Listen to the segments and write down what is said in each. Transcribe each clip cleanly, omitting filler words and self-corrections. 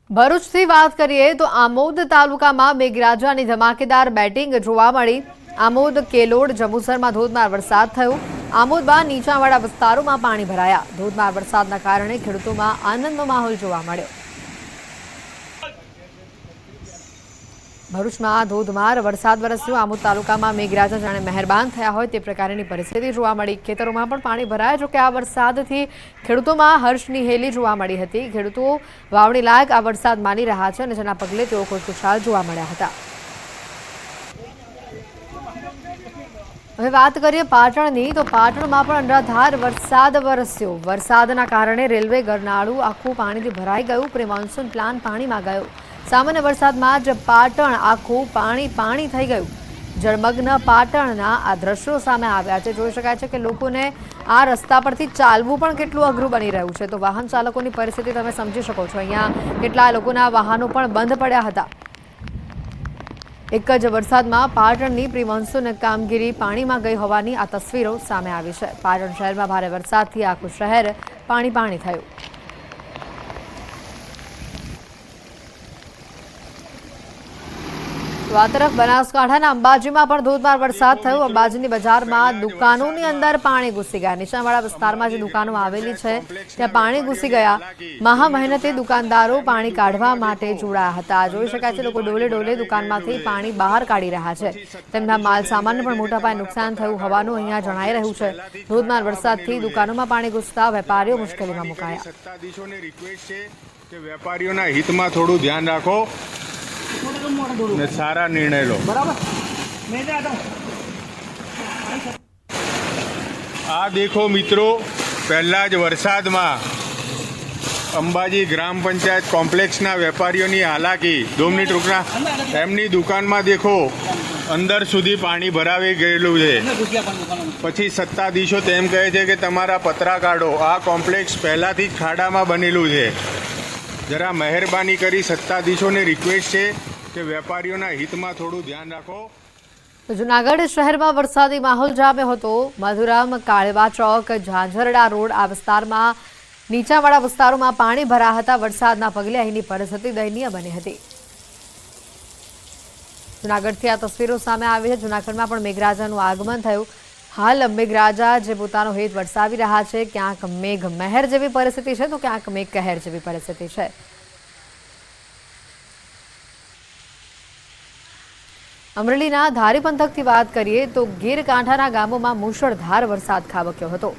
ભરૂચથી વાત કરીએ તો આમોદ તાલુકામાં મેઘરાજાની ધમાકેદાર બેટિંગ જોવા મળી। આમોદ, કેલોડ, જંબુસરમાં ધોધમાર વરસાદ થયો। આમોદમાં નીચાણવાળા વિસ્તારોમાં પાણી ભરાયા। ધોધમાર વરસાદના કારણે ખેડૂતોમાં આનંદનો માહોલ જોવા મળ્યો। ભરૂચમાં ધોધમાર વરસાદ વરસ્યો। આમોદ તાલુકામાં મેઘરાજા જાણે મહેરબાન થયા હોય તે પ્રકારની પરિસ્થિતિ જોવા મળી। ખેતરોમાં પણ પાણી ભરાયા। જો કે આ વરસાદથી ખેડૂતોમાં હર્ષની હેલી જોવા મળી હતી। ખેડૂતો વાવણી લાયક આ વરસાદ માની રહ્યા છે અને જેના પગલે તેઓ ખુશખુશાલ જોવા મળ્યા હતા। હવે વાત કરીએ પાટણની તો પાટણમાં પણ અનરાધાર વરસાદ વરસ્યો। વરસાદના કારણે રેલવે ગરનાળું આખું પાણીથી ભરાઈ ગયું। પ્રી મોન્સૂન પ્લાન પાણીમાં ગયો। સામાન્ય વરસાદમાં જ પાટણ આખું પાણી થઈ ગયું। જળમગ્ન પાટણના આ દ્રશ્યો સામે આવ્યા છે। જોઈ શકાય છે કે લોકોને આ રસ્તા પરથી ચાલવું પણ કેટલું અઘરું બની રહ્યું છે। તો વાહન ચાલકોની પરિસ્થિતિ તમે સમજી શકો છો। અહીંયા કેટલા લોકોના વાહનો પણ બંધ પડ્યા હતા। એક જ વરસાદમાં પાટણની પ્રી મોન્સૂન કામગીરી પાણીમાં ગઈ હોવાની આ તસવીરો સામે આવી છે। પાટણ શહેરમાં ભારે વરસાદથી આખું શહેર પાણી થયું। તો આ તરફ બનાસકાંઠાના અંબાજીમાં પણ ધોધમાર વરસાદ થયો। અંબાજીની બજારમાં દુકાનોની અંદર પાણી ઘૂસી ગયા। નીચાણવાળા વિસ્તારમાં જે દુકાનો આવેલી છે ત્યાં પાણી ઘૂસી ગયા। મહા મહેનતે દુકાનદારો પાણી કાઢવા માટે જોડાયા હતા। જોઈ શકાય છે લોકો ડોલે ડોલે દુકાનમાંથી પાણી બહાર કાઢી રહ્યા છે। તેમના માલ સામાનને પણ મોટા પાયે નુકસાન થયું હોવાનું અહીંયા જણાઈ રહ્યું છે। ધોધમાર વરસાદથી દુકાનોમાં પાણી ઘૂસતા વેપારીઓ મુશ્કેલીમાં મુકાયા। સત્તાધીશોને રિક્વેસ્ટ છે કે વેપારીઓના હિતમાં થોડું ધ્યાન રાખો ને સારા નિર્ણય લો। આ દેખો મિત્રો, પહેલા જ વરસાદમાં અંબાજી ગ્રામ પંચાયત કોમ્પ્લેક્સના વેપારીઓની હાલાકી 2 મિનિટ રૂકના। એમની દુકાનમાં દેખો અંદર સુધી પાણી ભરાવી ગયેલું છે। પછી સત્તાધીશો તેમ કહે છે કે તમારા પતરા કાઢો। આ કોમ્પ્લેક્સ પહેલાથી જ ખાડામાં બનેલું છે। જરા મહેરબાની કરી સત્તાધીશોને રિક્વેસ્ટ છે કે વેપારીઓના હિતમાં થોડું ધ્યાન રાખો। જૂનાગઢ શહેરમાં વરસાદી માહોલ જામ્યો હતો। મધુરામ, કાળવા ચોક, ઝાંઝરડા રોડ આ વિસ્તારમાં નીચાણવાળા વિસ્તારોમાં પાણી ભરાયા હતા। વરસાદના પગલે અહીંની પરિસ્થિતિ દયનીય બની હતી। જૂનાગઢથી આ તસવીરો સામે આવી છે। જૂનાગઢમાં પણ મેઘરાજાનું આગમન થયું। હાલ મેઘરાજા જે પોતાનો હેત વરસાવી રહ્યા છે। ક્યાંક મેઘ મહેર જેવી પરિસ્થિતિ છે તો ક્યાંક મેઘ કહેર જેવી પરિસ્થિતિ છે। અમરેલીના ધારી પંથકથી વાત કરીએ તો ગીરકાંઠાના ગામોમાં મુશળધાર વરસાદ ખાબક્યો હતો।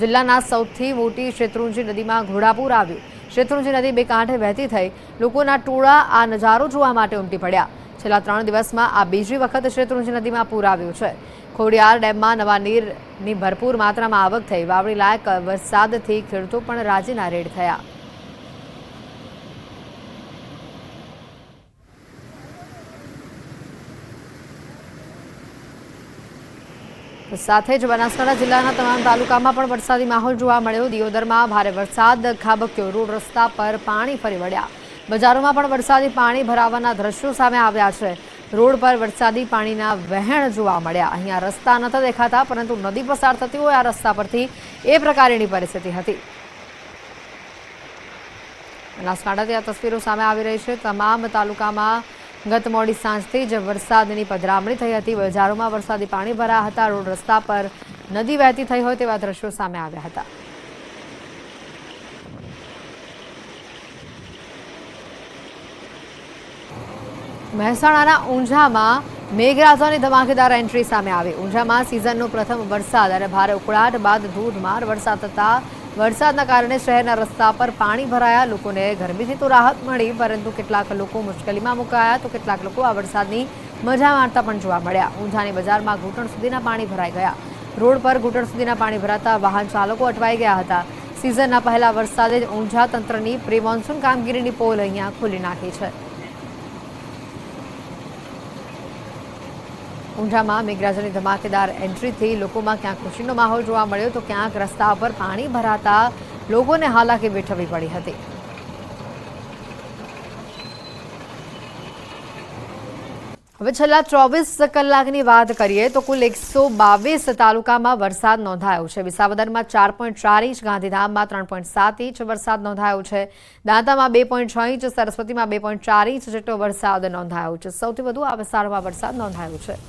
જિલ્લાના સૌથી મોટી શેત્રુંજી નદીમાં ઘોડાપૂર આવ્યું। શેત્રુંજી નદી બે કાંઠે વહેતી થઈ લોકોના ટોળા આ નજારો જોવા માટે ઉમટી પડ્યા। છેલ્લા 3 દિવસમાં આ બીજી વખત શેત્રુંજી નદીમાં પૂર આવ્યું છે। ખોડિયાર ડેમમાં નવા નીરની ભરપૂર માત્રામાં આવક થઈ। વાવણી લાયક વરસાદથી ખેડૂતો પણ રાજીના રેડ થયા। સાથે જ બનાસકાંઠા જિલ્લાના તમામ તાલુકામાં પણ વરસાદી માહોલ જોવા મળ્યો। દિયોદરમાં ભારે વરસાદ ખાબક્યો। રોડ રસ્તા પર પાણી ફરી વળ્યા। બજારોમાં પણ વરસાદી પાણી ભરાવાના દ્રશ્યો સામે આવ્યા છે। રોડ પર વરસાદી પાણીના વહેણ જોવા મળ્યા। અહીંયા રસ્તા નહોતા દેખાતા પરંતુ નદી પસાર થતી હોય આ રસ્તા પરથી એ પ્રકારની પરિસ્થિતિ હતી। બનાસકાંઠાથી આ તસવીરો સામે આવી રહી છે। તમામ તાલુકામાં ગત મોડી સાંજથી જ વરસાદની પધરામણી થઈ હતી। બજારોમાં વરસાદી પાણી ભરાયા હતા। રોડ રસ્તા પર નદી વહેતી થઈ હોય તેવા દ્રશ્યો સામે આવ્યા હતા। મહેસાણાના ઊંઝામાં મેઘરાજાની ધમાકેદાર એન્ટ્રી સામે આવી। ઊંઝામાં સિઝનનો પ્રથમ વરસાદ અને ભારે ઉકળાટ બાદ ધોધમાર વરસાદ થતા વરસાદના કારણે શહેરના રસ્તા પર પાણી ભરાયા। લોકોને ગરમીથી તો રાહત મળી પરંતુ કેટલાક લોકો મુશ્કેલીમાં મુકાયા તો કેટલાક લોકો આ વરસાદની મજા માણતા પણ જોવા મળ્યા। ઊંઝાની બજારમાં ઘૂંટણ સુધીના પાણી ભરાઈ ગયા। રોડ પર ઘૂંટણ સુધીના પાણી ભરાતા વાહન ચાલકો અટવાઈ ગયા હતા। સિઝનના પહેલા વરસાદે જ ઊંઝા તંત્રની પ્રી મોન્સૂન કામગીરીની પોલ અહીંયા ખોલી નાખી છે। ઊંઝામાં મેઘરાજાની ધમાકેદાર એન્ટ્રીથી લોકોમાં ક્યાંક ખુશીનો માહોલ જોવા મળ્યો તો ક્યાંક રસ્તા પર પાણી ભરાતા લોકોને હાલાકી વેઠવી પડી હતી। હવે છેલ્લા 24 કલાકની વાત કરીએ તો કુલ 122 તાલુકામાં વરસાદ નોંધાયો છે। વિસાવદરમાં 4.4 ઇંચ, ગાંધીધામમાં 3.7 ઇંચ વરસાદ નોંધાયો છે। દાંતામાં 2.6 ઇંચ, સરસ્વતીમાં 2.4 ઇંચ જેટલો વરસાદ નોંધાયો છે। સૌથી વધુ આ વિસ્તારોમાં વરસાદ નોંધાયો છે।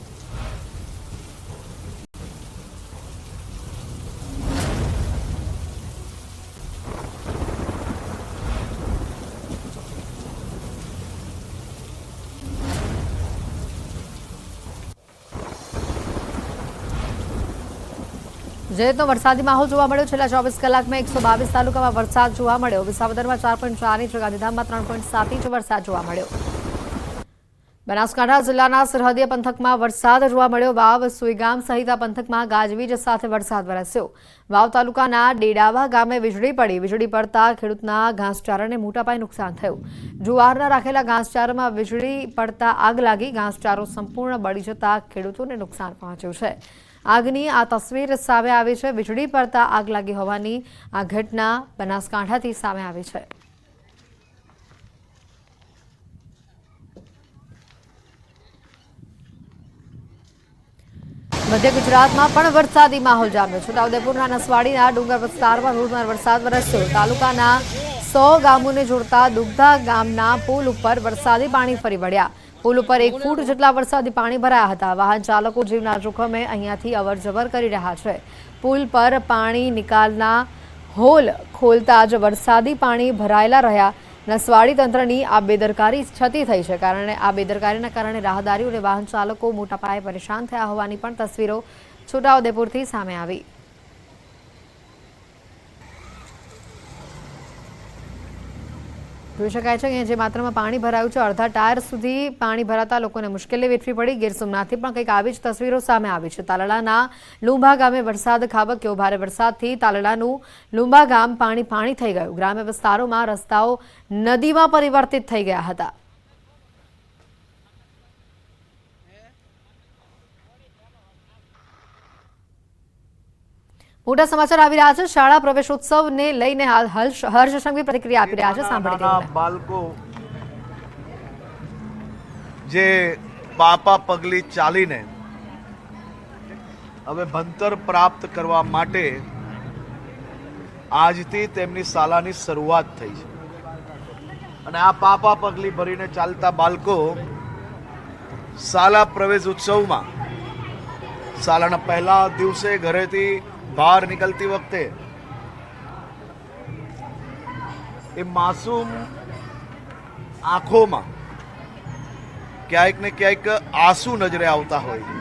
જે રીતનો વરસાદી માહોલ જોવા મળ્યો છેલ્લા 24 કલાકમાં 122 તાલુકામાં વરસાદ જોવા મળ્યો। વિસાવદરમાં 4.4 ઇંચ, ગાંધીધામમાં 3.7 ઇંચ વરસાદ જોવા મળ્યો। બનાસકાંઠા જિલ્લાના સરહદીય પંથકમાં વરસાદ જોવા મળ્યો। વાવ, સુઈગામ સહિત આ પંથકમાં ગાજવીજ સાથે વરસાદ વરસ્યો। વાવ તાલુકાના ડેડાવા ગામે વીજળી પડી। વીજળી પડતા ખેડૂતના ઘાસચારાને મોટા પાયે નુકસાન થયું। જુવારના રાખેલા ઘાસચારામાં વીજળી પડતા આગ લાગી। ઘાસચારો સંપૂર્ણ બળી જતા ખેડૂતોને નુકસાન પહોંચ્યું છે। આગની આ તસવીર સામે આવી છે। વીજળી પડતા આગ લાગી હોવાની આ ઘટના બનાસકાંઠાથી સામે આવી છે। મધ્ય ગુજરાતમાં પણ વરસાદી માહોલ જામ્યો। છોટાઉદેપુરના નસવાડીના ડુંગર વિસ્તારમાં ધોધમાર વરસાદ વરસ્યો। તાલુકાના 100 ગામોને જોડતા દુગ્ધા ગામના પુલ ઉપર વરસાદી પાણી ફરી વળ્યા। પુલ ઉપર 1 ફૂટ જેટલા વરસાદી પાણી ભરાયા હતા। વાહન ચાલકો જીવના જોખમે અહીંયાથી અવરજવર કરી રહ્યા છે। પુલ પર પાણી નિકાલના હોલ ખોલતા જ વરસાદી પાણી ભરાયેલા રહ્યા। નસવાડી તંત્રની આ બેદરકારી છતી થઈ છે। આ બેદરકારીના કારણે રાહદારીઓ અને વાહન ચાલકો મોટા પાયે પરેશાન થયા હોવાની પણ તસવીરો છોટાઉદેપુરથી સામે આવી। જોઈ શકાય છે કે જે માત્રામાં પાણી ભરાયું છે, અડધા ટાયર સુધી પાણી ભરાતા લોકોને મુશ્કેલી વેઠવી પડી। ગીર સોમનાથથી પણ કંઈક આવી જ તસવીરો સામે આવી છે। તાલાલાના લુંબા ગામે વરસાદ ખાબક્યો। ભારે વરસાદથી તાલાલાનું લુંબા ગામ પાણી થઈ ગયું। ગ્રામ્ય વિસ્તારોમાં રસ્તાઓ નદીમાં પરિવર્તિત થઈ ગયા હતા। મોટા સમાચાર આવી રહ્યા છે। શાળા પ્રવેશોત્સવને લઈને હાલ હર્ષ સંઘવી પ્રતિક્રિયા આપી રહ્યા છે। સાંભળીએ બાળકો જે પાપા પગલી ચાલીને હવે ભણતર પ્રાપ્ત કરવા માટે આજથી તેમની શાળાની શરૂઆત થઈ છે। અને આ પાપા પગલી ભરીને ચાલતા બાળકો શાળા પ્રવેશ ઉત્સવમાં શાળાના પહેલા દિવસે ઘરેથી બહાર નીકળતી વખતે એ માસૂમ આંખોમાં ક્યાંક ને ક્યાંક આંસુ નજરે આવતા હોય છે।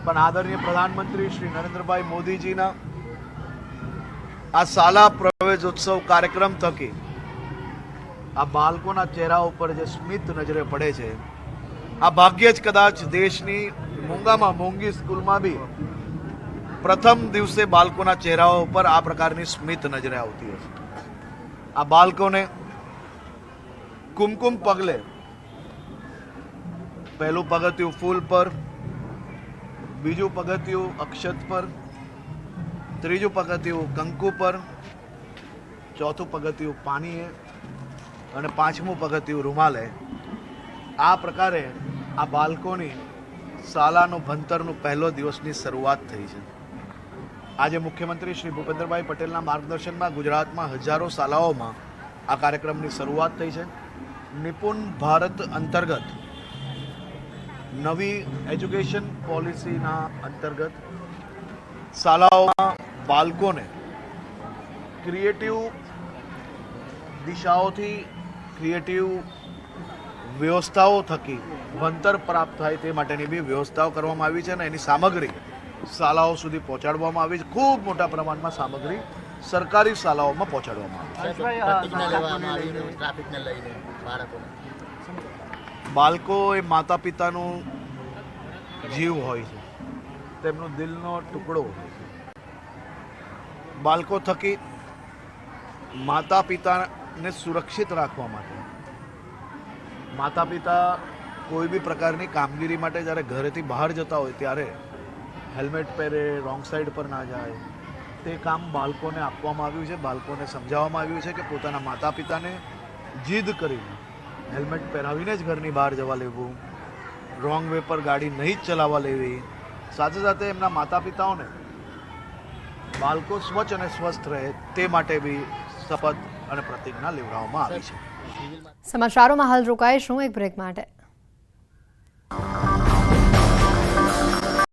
પણ આદરણીય પ્રધાનમંત્રી શ્રી નરેન્દ્રભાઈ મોદીજીના આ શાળા પ્રવેશોત્સવ કાર્યક્રમ થકી આ બાળકોના ચહેરા ઉપર જે સ્મિત નજરે પડે છે, આ ભાગ્ય જ કદાચ દેશની મોંઘામાં મોંઘી સ્કૂલમાં બી પ્રથમ દિવસે બાળકોના ચહેરાઓ ઉપર આ પ્રકારની સ્મિત નજરે આવતી હશે। આ બાળકોને કુમકુમ પગલે પહેલું પગથિયું ફૂલ પર, બીજું પગથિયું અક્ષત પર, ત્રીજું પગથિયું કંકુ પર, ચોથું પગથિયું પાણીએ અને પાંચમું પગથિયું રૂમાલે। આ પ્રકારે આ બાળકોની શાળાનું ભણતરનું પહેલો દિવસની શરૂઆત થઈ છે। આજે મુખ્યમંત્રી શ્રી ભૂપેન્દ્રભાઈ પટેલના માર્ગદર્શનમાં ગુજરાતમાં હજારો શાળાઓમાં આ કાર્યક્રમની શરૂઆત થઈ છે। નિપુણ ભારત અંતર્ગત નવી એજ્યુકેશન પોલિસીના અંતર્ગત શાળાઓમાં બાળકોને ક્રિએટિવ દિશાઓથી, ક્રિએટિવ વ્યવસ્થાઓ થકી ભણતર પ્રાપ્ત થાય તે માટેની બી વ્યવસ્થાઓ કરવામાં આવી છે અને એની સામગ્રી શાળાઓ સુધી પહોંચાડવામાં આવી છે। ખૂબ મોટા પ્રમાણમાં સામગ્રી સરકારી શાળાઓમાં પહોંચાડવામાં આવી છે। બાળકો એ માતા પિતાનું જીવ હોય છે, તેમનો દિલનો ટુકડો હોય છે। બાળકો થકી માતા પિતાને સુરક્ષિત રાખવા માટે માતા પિતા કોઈ બી પ્રકારની કામગીરી માટે જ્યારે ઘરેથી બહાર જતા હોય ત્યારે હેલ્મેટ પહેરે, રોંગ સાઈડ પર ના જાય, તે કામ બાળકોને આપવામાં આવ્યું છે। બાળકોને સમજાવવામાં આવ્યું છે કે પોતાના માતા પિતાને જીદ કરીને હેલ્મેટ પહેરાવીને જ ઘરની બહાર જવા લેવું, રોંગ વે પર ગાડી નહીં જ ચલાવવા લેવી, સાથે સાથે એમના માતા પિતાઓને બાળકો સ્વચ્છ અને સ્વસ્થ રહે તે માટે બી શપથ અને પ્રતિજ્ઞા લેવડાવવામાં આવી છે. સમાચારોમાં હાલ રોકાઈશું એક બ્રેક માટે.